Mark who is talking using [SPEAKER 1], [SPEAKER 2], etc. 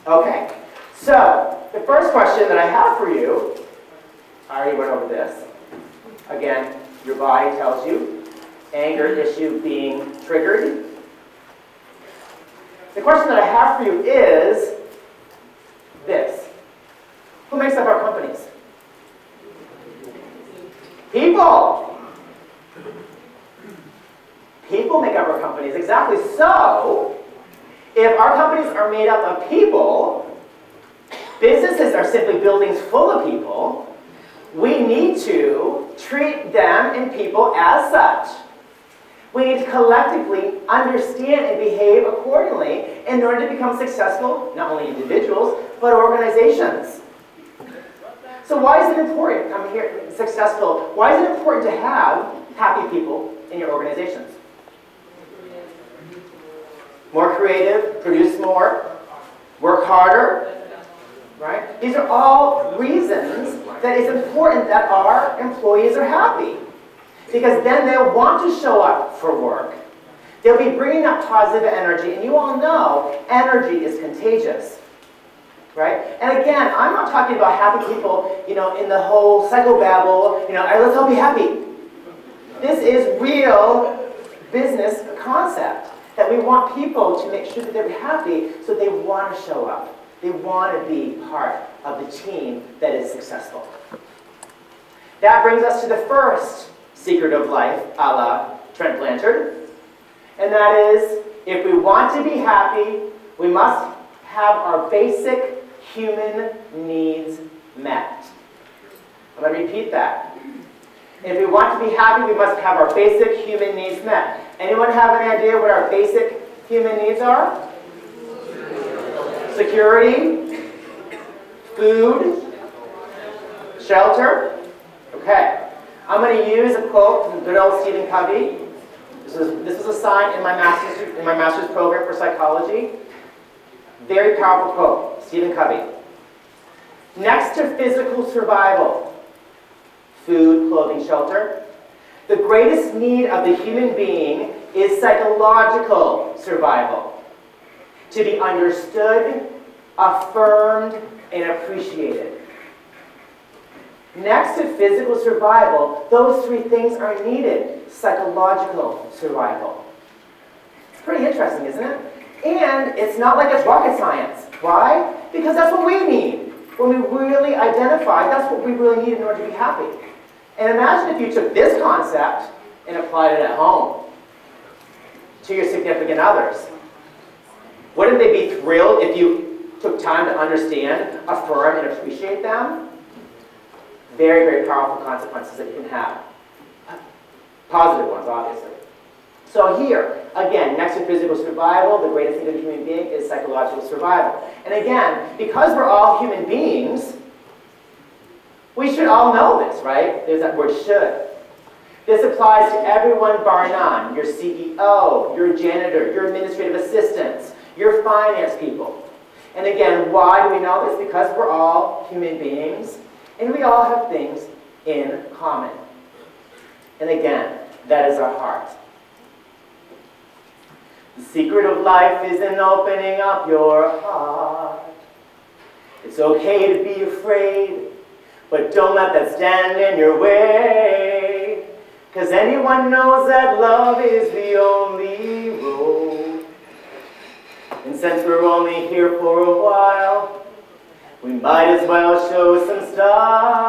[SPEAKER 1] Okay, so the first question that I have for you, I already went over this. Again, your body tells you anger issue being triggered. The question that I have for you is this. Who makes up our companies? People. People make up our companies, exactly. So, if our companies are made up of people, businesses are simply buildings full of people, we need to treat them and people as such. We need to collectively understand and behave accordingly in order to become successful, not only individuals, but organizations. So why is it important, I'm here, successful, why is it important to have happy people in your organizations? More creative, produce more, work harder, right? These are all reasons that it's important that our employees are happy. Because then they'll want to show up for work. They'll be bringing that positive energy, and you all know energy is contagious, right? And again, I'm not talking about happy people, in the whole psychobabble, let's all be happy. This is real business concept, that we want people to make sure that they're happy so they want to show up. They want to be part of the team that is successful. That brings us to the first secret of life, a la Trent Blanchard. And that is, if we want to be happy, we must have our basic human needs met. I'm going to repeat that. If we want to be happy, we must have our basic human needs met. Anyone have any idea what our basic human needs are? Security, food, shelter. Okay. I'm going to use a quote from good old Stephen Covey. This was assigned in my master's program for psychology. Very powerful quote, Stephen Covey. Next to physical survival, food, clothing, shelter, the greatest need of the human being is psychological survival. To be understood, affirmed, and appreciated. Next to physical survival, those three things are needed. Psychological survival. It's pretty interesting, isn't it? And it's not like it's rocket science. Why? Because that's what we need. When we really identify, that's what we really need in order to be happy. And imagine if you took this concept and applied it at home to your significant others. Wouldn't they be thrilled if you took time to understand, affirm, and appreciate them? Very, very powerful consequences that you can have. Positive ones, obviously. So here, again, next to physical survival, the greatest thing of a human being is psychological survival. And again, because we're all human beings, we should all know this, right? There's that word should. This applies to everyone bar none. Your CEO, your janitor, your administrative assistants, your finance people. And again, why do we know this? Because we're all human beings. And we all have things in common. And again, that is our heart. The secret of life is in opening up your heart. It's okay to be afraid, but don't let that stand in your way. 'Cause anyone knows that love is the only road. And since we're only here for a while, we might as well show some style.